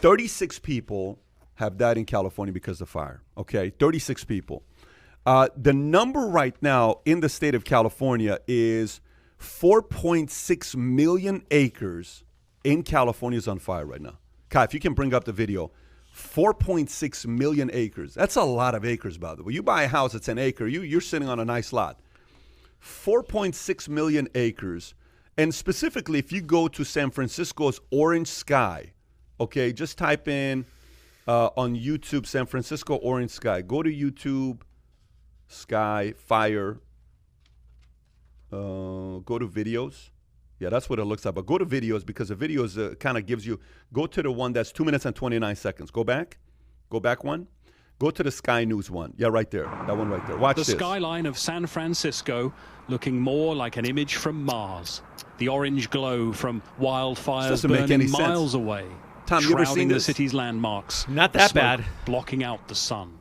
36 people have died in California because of fire. Okay, 36 people. The number right now in the state of California is 4.6 million acres in California is on fire right now. Kai, if you can bring up the video, 4.6 million acres. That's a lot of acres, by the way. You buy a house that's an acre, you're sitting on a nice lot. 4.6 million acres. And specifically, if you go to San Francisco's orange sky, okay, just type in on YouTube, San Francisco orange sky. Go to YouTube, sky, fire. Go to videos. Yeah, that's what it looks like. But go to videos because the videos kind of gives you, go to the one that's 2 minutes and 29 seconds. Go back. Go back one. Go to the Sky News one. Yeah, right there. That one right there. Watch this. The skyline of San Francisco looking more like an image from Mars. The orange glow from wildfires burning miles away. Tom, you ever seen the city's landmarks. Not that bad. Blocking out the sun.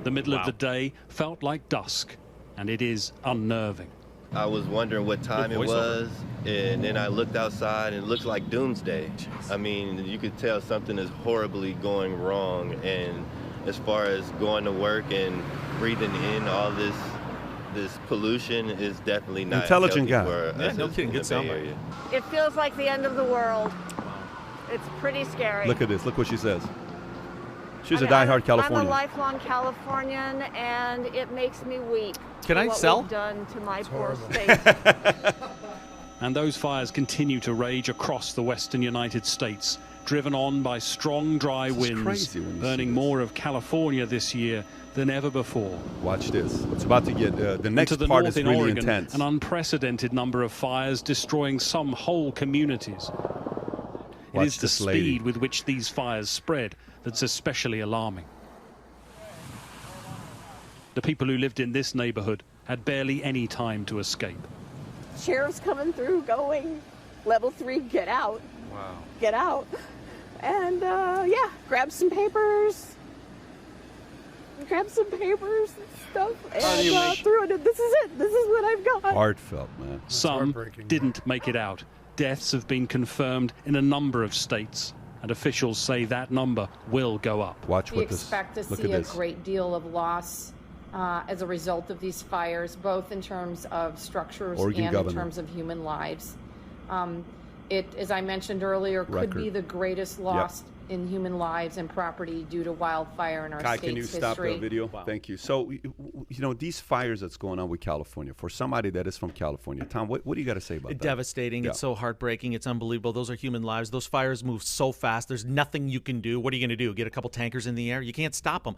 The middle of the day felt like dusk, and it is unnerving. I was wondering what time it was, and then I looked outside, and it looked like doomsday. I mean, you could tell something is horribly going wrong, and as far as going to work and breathing in all this pollution is definitely not intelligent guy. No kidding, good soundbite. It feels like the end of the world. It's pretty scary. Look at this. Look what she says. She's a diehard Californian. I'm a lifelong Californian, and it makes me weep. Can I sell? What we've done to my poor state. And those fires continue to rage across the western United States, driven on by strong, dry winds, burning more of California this year than ever before. Watch this. It's about to get, the next part is really intense. An unprecedented number of fires destroying some whole communities. It is the speed with which these fires spread that's especially alarming. The people who lived in this neighborhood had barely any time to escape. Sheriff's coming through going, level 3, get out. Wow. Get out. And, yeah, grab some papers. Grab some papers and stuff. And threw it in. This is it. This is what I've got. Heartfelt, man. Some didn't make it out. Deaths have been confirmed in a number of states, and officials say that number will go up. Watch what this. We expect to see a great deal of loss as a result of these fires, both in terms of structures and in terms of human lives. It, as I mentioned earlier, could be the greatest loss in human lives and property due to wildfire in our state's history. Can you stop the video? Wow. Thank you. So, you know, these fires that's going on with California, for somebody that is from California, Tom, what do you got to say about that? Devastating. It's so heartbreaking. It's unbelievable. Those are human lives. Those fires move so fast. There's nothing you can do. What are you going to do? Get a couple tankers in the air? You can't stop them.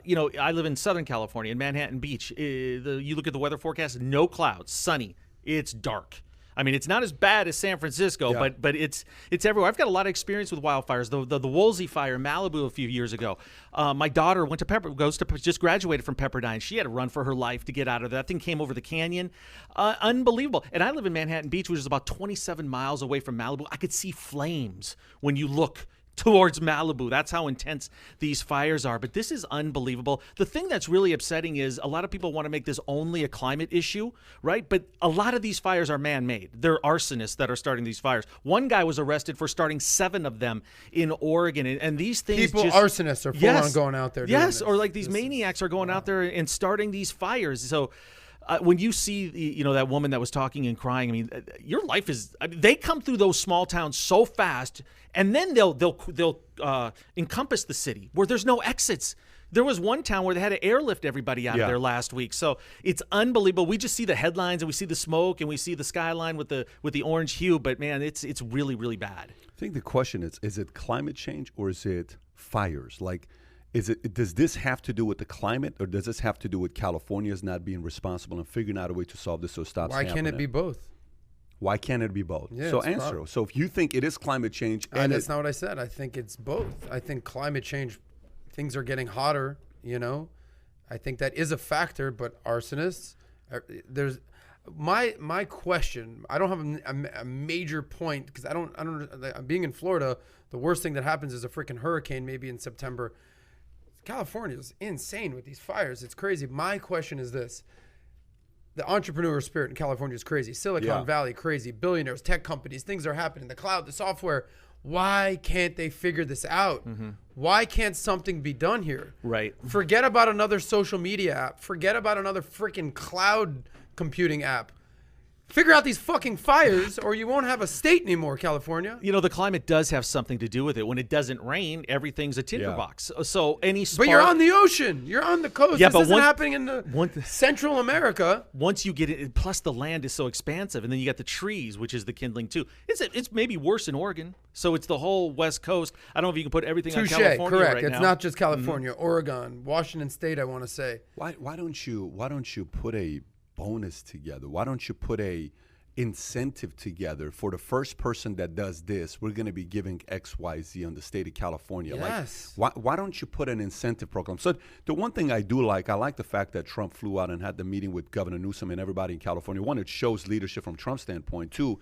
You know, I live in Southern California, in Manhattan Beach. You look at the weather forecast, no clouds, sunny. It's dark. I mean, it's not as bad as San Francisco, but it's everywhere. I've got a lot of experience with wildfires. The Woolsey fire in Malibu a few years ago. My daughter went to just graduated from Pepperdine. She had to run for her life to get out of there. That thing came over the canyon. Unbelievable. And I live in Manhattan Beach, which is about 27 miles away from Malibu. I could see flames when you look towards Malibu. That's how intense these fires are. But this is unbelievable. The thing that's really upsetting is a lot of people want to make this only a climate issue, right? But a lot of these fires are man-made. They're arsonists that are starting these fires. One guy was arrested for starting 7 of them in Oregon. And these things arsonists are full on going out there doing this. Or like these maniacs are going out there and starting these fires. So when you see, that woman that was talking and crying, I mean, your life is. They come through those small towns so fast, and then they'll encompass the city where there's no exits. There was one town where they had to airlift everybody out of there last week. So it's unbelievable. We just see the headlines and we see the smoke and we see the skyline with the orange hue. But man, it's really, really bad. I think the question is it climate change or is it fires? Like, does this have to do with the climate, or does this have to do with California's not being responsible and figuring out a way to solve this so it stops happening? Why can't it be both? Why can't it be both? Yeah, so answer. So if you think it is climate change, and that's not what I said. I think it's both. I think climate change, things are getting hotter. I think that is a factor. But arsonists, there's my question. I don't have a major point because I don't. Being in Florida, the worst thing that happens is a freaking hurricane maybe in September. California is insane with these fires. It's crazy. My question is this. The entrepreneur spirit in California is crazy. Silicon Valley, crazy. Billionaires, tech companies, things are happening. The cloud, the software. Why can't they figure this out? Mm-hmm. Why can't something be done here? Right. Forget about another social media app. Forget about another freaking cloud computing app. Figure out these fucking fires or you won't have a state anymore, California. You know, the climate does have something to do with it. When it doesn't rain, everything's a tinderbox. So any spark... But you're on the ocean. You're on the coast. Yeah, this isn't happening in Central America. Once you get it, plus the land is so expansive, and then you got the trees, which is the kindling too. It's maybe worse in Oregon. So it's the whole West Coast. I don't know if you can put everything on California correct. right now. It's not just California, Oregon, Washington State, I want to say. Why don't you put a bonus together? Why don't you put a incentive together for the first person that does this? We're going to be giving XYZ on the state of California. Yes. Like, why don't you put an incentive program? So the one thing I do like, I like the fact that Trump flew out and had the meeting with Governor Newsom and everybody in California. One, it shows leadership from Trump's standpoint. Two,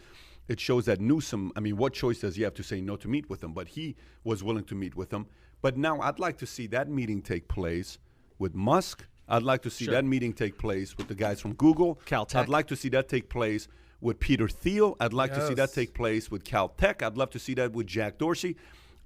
it shows that Newsom, I mean, what choice does he have to say no to meet with him? But he was willing to meet with him. But now I'd like to see that meeting take place with Musk. I'd like to see that meeting take place with the guys from Google. Caltech. I'd like to see that take place with Peter Thiel. I'd like to see that take place with Caltech. I'd love to see that with Jack Dorsey.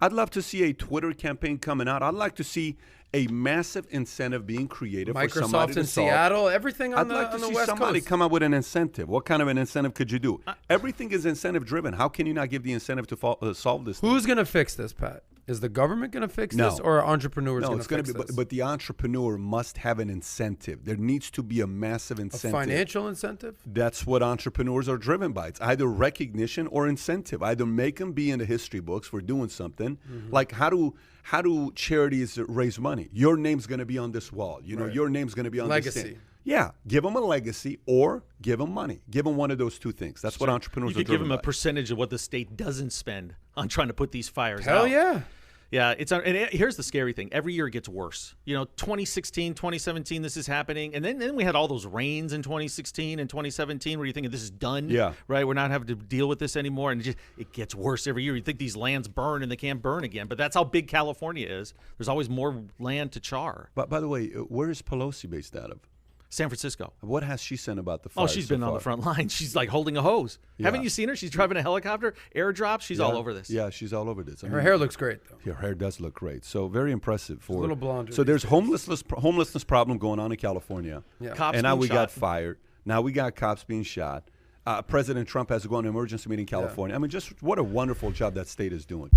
I'd love to see a Twitter campaign coming out. I'd like to see a massive incentive being created for somebody to Microsoft in Seattle, everything on I'd the like to on the see West somebody Coast. come up with an incentive. What kind of an incentive could you do? Everything is incentive driven. How can you not give the incentive to solve this thing? Who's going to fix this, Pat? Is the government going to fix No. this, or are entrepreneurs No, going it's to going fix to be, this? but the entrepreneur must have an incentive. There needs to be a massive a incentive. financial incentive? That's what entrepreneurs are driven by. It's either recognition or incentive. Either make them be in the history books for doing something. Mm-hmm. Like how do charities raise money? Your name's going to be on this wall. You know, Right. your name's going to be on this Legacy. thing. Yeah, give them a legacy or give them money. Give them one of those two things. That's what entrepreneurs You are could give driven them a by. percentage of what the state doesn't spend on trying to put these fires Hell out. yeah. Yeah, here's the scary thing. Every year it gets worse. You know, 2016, 2017, this is happening. And then we had all those rains in 2016 and 2017 where you're thinking this is done. Yeah. Right? We're not having to deal with this anymore. And it gets worse every year. You think these lands burn and they can't burn again. But that's how big California is. There's always more land to char. But by the way, where is Pelosi based out of? San Francisco. What has she said about the Oh, fires she's so been on far? the front line. She's like holding a hose. Yeah. Haven't you seen her? She's driving a helicopter, airdrop. She's all over this. Yeah, she's all over this. I Her mean, hair looks great, though. Her hair does look great. So very impressive for a little blonder So these there's days. homelessness problem going on in California. Yeah. Cops And now being we got shot. fired. Now we got cops being shot. President Trump has to go on an emergency meeting in California. I mean, just what a wonderful job that state is doing.